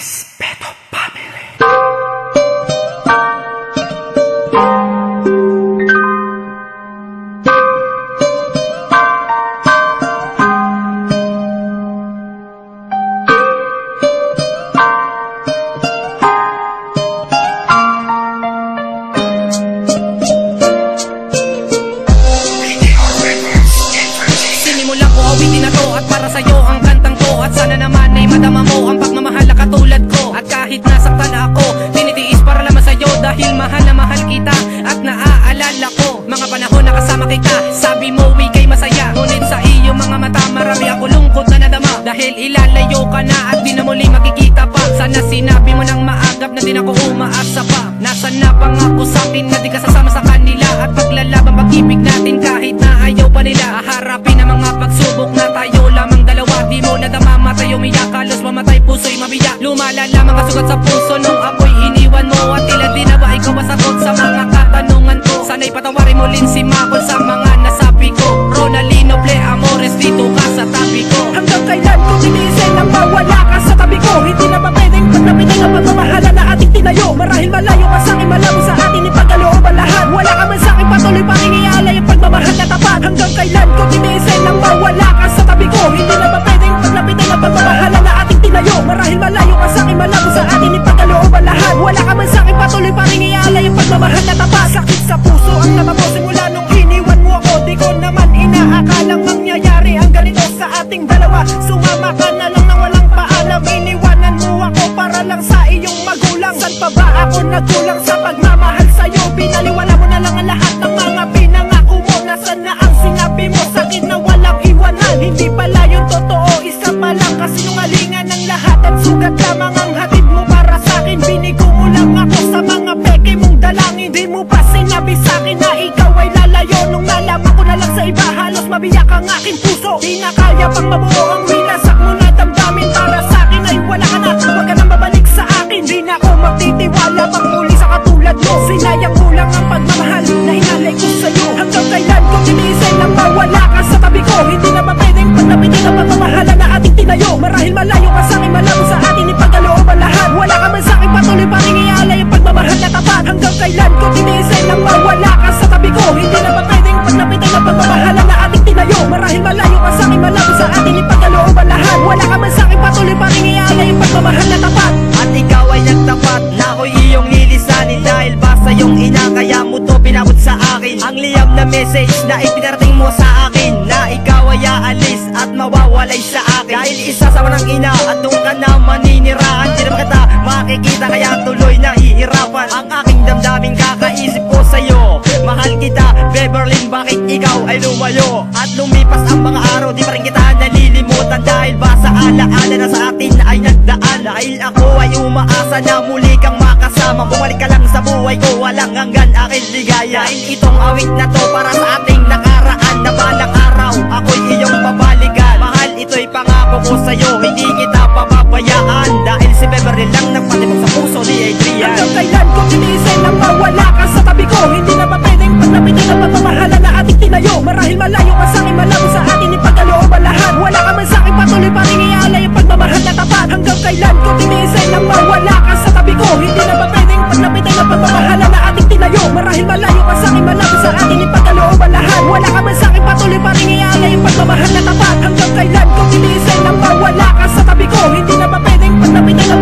Respeto Family. Sinimula ko awitin na to at para sa'yo ang kantang ko. At sana naman ay madama mo ang pagmamahal na katulad ko. At kahit nasaktan ako, tinitiis para lamang sa'yo dahil mahal na mahal kita. At naaalala ko mga panahon na kasama kita. Sabi mo ika'y masaya, ngunit sa iyong mga mata marami ako lungkot na nadama. Dahil ilalayo ka na at di na muli makikita pa. Sana sinabi mo nang maagap na di na ko umaasa pa. Nasaan na pangako sa'kin na di ka sasama sa kanila. At paglalaban pag-ibig natin kahit na ayaw pa nila. Haharapin ang mga pagsubok na tayo lamang dalawa. Di mo nadama matay umiyak, halos mamatay puso'y mabiyak. Lumalala mga sugat sa puso nung ako'y iniwan mo. At tila di na ba ikaw masagot sa mga katanungan ko. Sana'y patawarin mo Lindsay Macol sa mga nasabi ko. Ronaldinho Ple Amores, dito ka sa tabi ko. Hanggang kailan ko tiniisin nang mawala ka sa tabi ko? Hindi na ba pwedeng pagnapitin ang pagmamahala na ating tinayo? Marahil malayo ka sa'kin, malabo sa atin ipagkalooban lahat. Wala ka man sa'kin, patuloy pa rin ialay ang pagmamahal na tapat. Hanggang kailan ko tiniisin nang mawala ka sa tabi ko? Hindi na ba pwedeng pagnapitin ang pagmamahala na ating tinayo? Marahil malayo ka sa'kin, malabo sa atin ipagkalooban lahat. Wala ka man sa'kin, patuloy pa rin ialay ang pagmamahal na tapat. Sakit sa puso ang nababo simula nung iniwan mo ako. Di ko naman inaakalang mangyayari ang ganito sa ating dalawa. Sumama ka na lang nang walang paalam. Iniwanan mo ako para lang sa iyong magulang. San pa ba ako nagkulang sa pagmamahal sa'yo? Binaliwala mo na lang ang lahat ng mga pinangako mo. Nasaan na ang sinabi mo sa'kin na walang iwanan? Hindi pala yung totoo, isa pa lang kasinungalingan ng lahat. At sugat lamang ang hatid mo para sa'kin. Binigo mo lang ako sa mga peke mong dalangin. Di mo pa sinabi sa'kin na ikaw ay lalayo. Nung nalaman ko na lang sa iba, halos mabiyak ang aking puso. Di na kaya pang mabuo ang winasak mo na damdamin. Para sa'kin ay wala ka na, huwag ka nang babalik sa akin. Di na ako magtitiwala pang muli sa katulad mo. Sinayang ko lang ang pagmamahal na inalay ko sa'yo. Hanggang kailan ko tiniisin nang mawala ka sa tabi ko? Hindi na ba pwedeng pagnapitin ang pagmamahala na ating tinayo? Marahil malayo ka sa'kin, malabo sa atin ipagkalooban lahat. Wala ka man sa'kin, patuloy pa rin ialay ang pagmamahal na tapat. Hanggang kailan ko tiniisin nang mawala ka sa tabi ko? Hindi na ba pwedeng pagnapitin ang pagmamahala na ating tinayo? Marahil malayo ka sa'kin, malabo sa atin ipagkalooban lahat. Wala ka man sa'kin, patuloy pa rin ialay ang pagmamahal na tapat. At ikaw ay nagtapat na ako'y iyong lilisanin. Dahil ba sa iyong ina kaya mo to pinabot sa akin? Ang liyab na message na ipinarating mo sa akin, na ikaw ay aalis at mawawalay sa akin. Dahil isasawa ng ina at doon ka na maninirahan. Di naman kita makikita kaya tuloy na hihirapan. Ang aking damdamin kakaisip ko sa'yo. Mahal kita Beverly, bakit ikaw ay lumayo? At lumipas ang mga araw, di pa rin kita nalilimutan. Dahil ba sa alaala na sa atin ay nagdaan. Dahil ako ay umaasa na muli kang makasama. Bumalik ka lang sa buhay ko, walang hanggan aking ligaya. Dahil itong awit na to para sa ating nakaraan. Na balang araw ako'y iyong babalikan. Mahal, ito'y pangako ko sa'yo, hindi kita papabayaan. Dahil si Beverly lang nagpatibok sa puso ni Adrian. Hanggang kailan ko tiniisin nang mawala ka sa tabi ko? Hindi na ba pwedeng pagnapitin ang pagmamahala na ating tinayo? Marahil malayo ka sa'kin, malabo sa atin ipagkalooban lahat. Wala ka man sa'kin, patuloy pa rin ialay ang pagmamahal na tapat. Hanggang kailan ko tiniisin nang mawala ka sa tabi ko? Hindi na ba pwedeng pagnapitin ang pagmamahala na ating tinayo? Marahil malayo ka sa'kin, malabo sa atin ipagkalooban lahat. Wala ka man sa'kin, patuloy pa rin ialay ang pagmamahal na tapat. Hanggang kailan ko tiniisin nang mawala ka sa tabi ko? Hindi na ba pwedeng pagnapitin ang